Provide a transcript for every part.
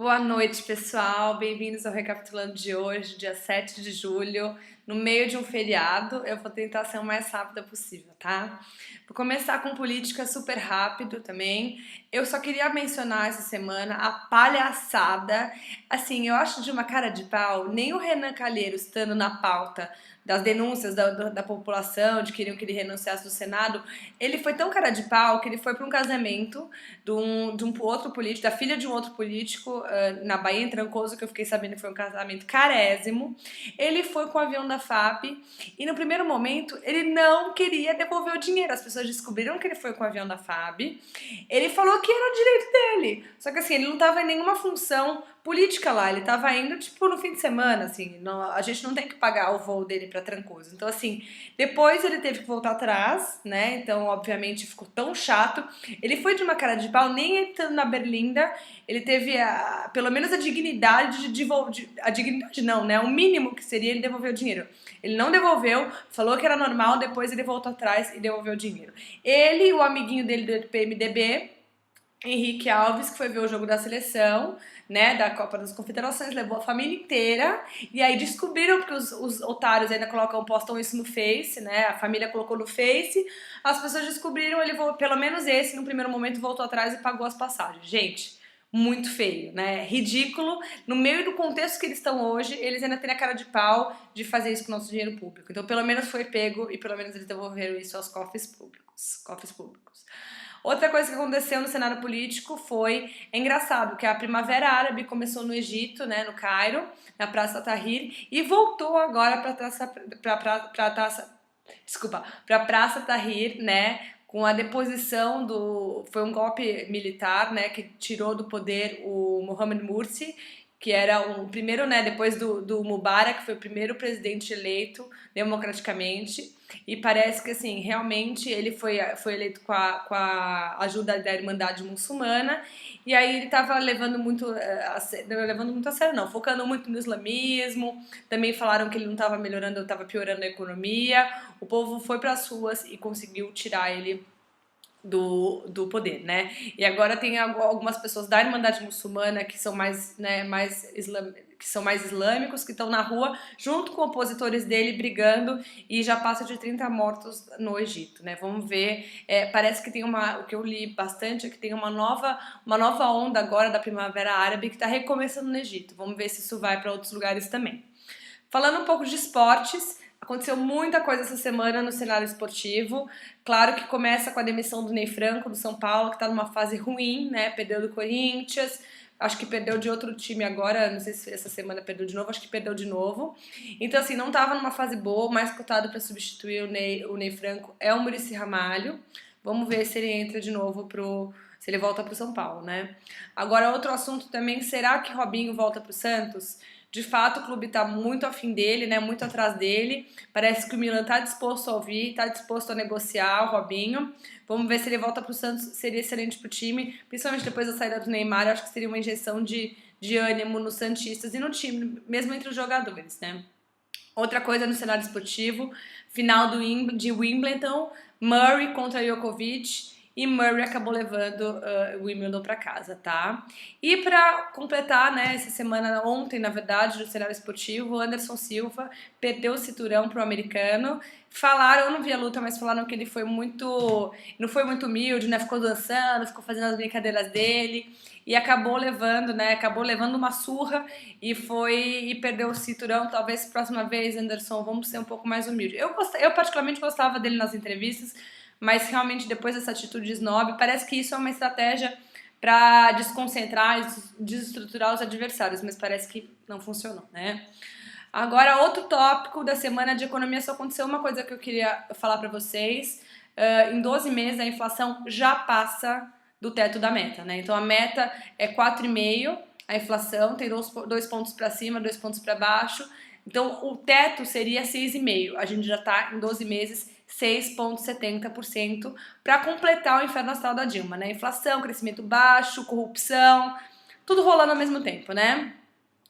Boa noite, pessoal. Bem-vindos ao Recapitulando de hoje, dia 7 de julho, no meio de um feriado. Eu vou tentar ser o mais rápida possível, tá? Vou começar com política super rápido também. Eu só queria mencionar essa semana a palhaçada. Assim, eu acho de uma cara de pau, nem o Renan Calheiros estando na pauta das denúncias da população de que queriam que ele renunciasse do Senado, ele foi tão cara de pau que ele foi para um casamento de um outro político, da filha de um outro político, na Bahia, em Trancoso, que eu fiquei sabendo que foi um casamento carésimo. Ele foi com o avião da FAP e no primeiro momento ele não queria devolver o dinheiro. As pessoas descobriram que ele foi com o avião da FAB. Ele falou que era o direito dele. Só que assim, ele não estava em nenhuma função política lá, ele tava indo, tipo, no fim de semana, assim, a gente não tem que pagar o voo dele pra Trancoso. Então, assim, depois ele teve que voltar atrás, né, então, obviamente, ficou tão chato. Ele foi de uma cara de pau, nem entrando na Berlinda, ele teve, pelo menos, a dignidade de devolver, a dignidade não, né, o mínimo que seria ele devolver o dinheiro. Ele não devolveu, falou que era normal, depois ele voltou atrás e devolveu o dinheiro. Ele e o amiguinho dele do PMDB, Henrique Alves, que foi ver o jogo da seleção, né, da Copa das Confederações, levou a família inteira, e aí descobriram, porque os otários ainda postam isso no Face, né, a família colocou no Face, as pessoas descobriram, ele pelo menos esse, no primeiro momento, voltou atrás e pagou as passagens. Gente, muito feio, né, ridículo, no meio do contexto que eles estão hoje, eles ainda têm a cara de pau de fazer isso com o nosso dinheiro público. Então, pelo menos foi pego, e pelo menos eles devolveram isso aos cofres públicos. Outra coisa que aconteceu no cenário político foi, é engraçado, que a Primavera Árabe começou no Egito, né, no Cairo, na Praça Tahrir, e voltou agora para a Praça Tahrir, né, com a deposição foi um golpe militar, né, que tirou do poder o Mohamed Morsi, que era o primeiro, né, depois do Mubarak, que foi o primeiro presidente eleito democraticamente, e parece que, assim, realmente ele foi eleito com a ajuda da Irmandade Muçulmana, e aí ele estava levando muito a sério, não, focando muito no islamismo, também falaram que ele não estava melhorando, estava piorando a economia, o povo foi para as ruas e conseguiu tirar ele do poder, né? E agora tem algumas pessoas da Irmandade Muçulmana que são mais, né, que são mais islâmicos, que estão na rua junto com opositores dele brigando, e já passa de 30 mortos no Egito, né? Vamos ver, parece que tem o que eu li bastante é que tem uma nova onda agora da Primavera Árabe que está recomeçando no Egito. Vamos ver se isso vai para outros lugares também. Falando um pouco de esportes, aconteceu muita coisa essa semana no cenário esportivo. Claro que começa com a demissão do Ney Franco, do São Paulo, que está numa fase ruim, né? Perdeu do Corinthians, acho que perdeu de outro time agora, não sei se essa semana perdeu de novo, acho que perdeu de novo. Então, assim, não estava numa fase boa, o mais cotado para substituir o Ney Franco é o Muricy Ramalho. Vamos ver se ele entra de novo se ele volta pro São Paulo, né? Agora, outro assunto também, será que Robinho volta pro Santos? De fato, o clube está muito afim dele, né? Muito atrás dele. Parece que o Milan está disposto a ouvir, está disposto a negociar o Robinho. Vamos ver se ele volta para o Santos, seria excelente para o time, principalmente depois da saída do Neymar. Eu acho que seria uma injeção de ânimo nos santistas e no time, mesmo entre os jogadores, né? Outra coisa no cenário esportivo, final de Wimbledon, Murray contra Djokovic, e Murray acabou levando o Wimbledon para casa, tá? E para completar, né, essa semana, ontem, na verdade, no cenário esportivo, o Anderson Silva perdeu o cinturão pro americano. Falaram, eu não vi a luta, mas falaram que ele não foi muito humilde, né? Ficou dançando, ficou fazendo as brincadeiras dele e acabou levando, né? Acabou levando uma surra e perdeu o cinturão. Talvez próxima vez, Anderson, vamos ser um pouco mais humildes. Eu particularmente gostava dele nas entrevistas, mas realmente depois dessa atitude snob, parece que isso é uma estratégia para desconcentrar e desestruturar os adversários, mas parece que não funcionou, né? Agora, outro tópico da semana de economia, só aconteceu uma coisa que eu queria falar para vocês. Em 12 meses, a inflação já passa do teto da meta, né? Então, a meta é 4,5%, a inflação tem 2 pontos para cima, 2 pontos para baixo. Então, o teto seria 6,5%. A gente já está em 12 meses 6,70% para completar o inferno astral da Dilma, né? Inflação, crescimento baixo, corrupção, tudo rolando ao mesmo tempo, né?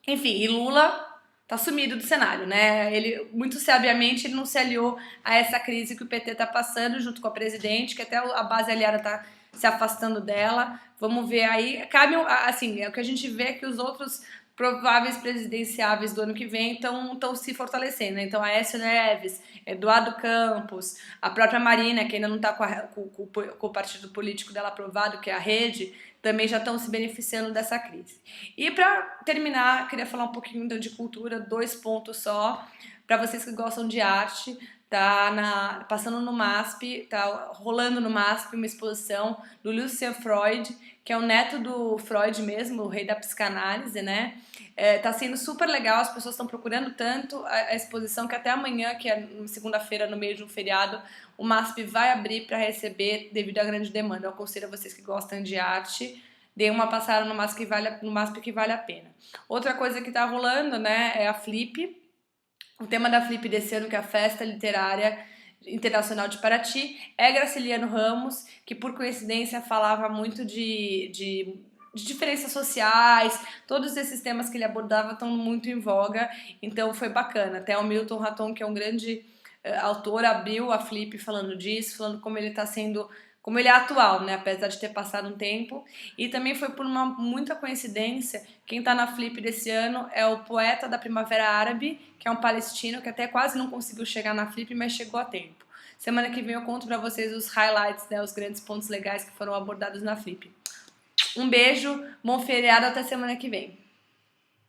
Enfim, e Lula tá sumido do cenário, né? Ele, muito sabiamente, ele não se aliou a essa crise que o PT tá passando junto com a presidente, que até a base aliada tá se afastando dela. Vamos ver aí. Cabe, assim, é o que a gente vê que os outros prováveis presidenciáveis do ano que vem estão se fortalecendo, né? Então, Aécio Neves, Eduardo Campos, a própria Marina, que ainda não está com o partido político dela aprovado, que é a Rede, também já estão se beneficiando dessa crise. E para terminar, queria falar um pouquinho de cultura, 2 pontos só, para vocês que gostam de arte. Passando no MASP, tá rolando no MASP uma exposição do Lucian Freud, que é o neto do Freud mesmo, o rei da psicanálise, né? Tá sendo super legal, as pessoas estão procurando tanto a exposição que até amanhã, que é segunda-feira, no meio de um feriado, o MASP vai abrir para receber devido à grande demanda. Eu aconselho a vocês que gostam de arte, deem uma passada no MASP que vale a pena. Outra coisa que tá rolando, né, é a Flip. O tema da Flip desse ano, que é a Festa Literária Internacional de Paraty, é Graciliano Ramos, que por coincidência falava muito de diferenças sociais, todos esses temas que ele abordava estão muito em voga, então foi bacana. Até o Milton Raton, que é um grande autor, abriu a Flip falando disso, falando como ele está sendo, como ele é atual, né, apesar de ter passado um tempo. E também foi por muita coincidência, quem está na Flip desse ano é o poeta da Primavera Árabe, que é um palestino que até quase não conseguiu chegar na Flip, mas chegou a tempo. Semana que vem eu conto para vocês os highlights, né, os grandes pontos legais que foram abordados na Flip. Um beijo, bom feriado, até semana que vem.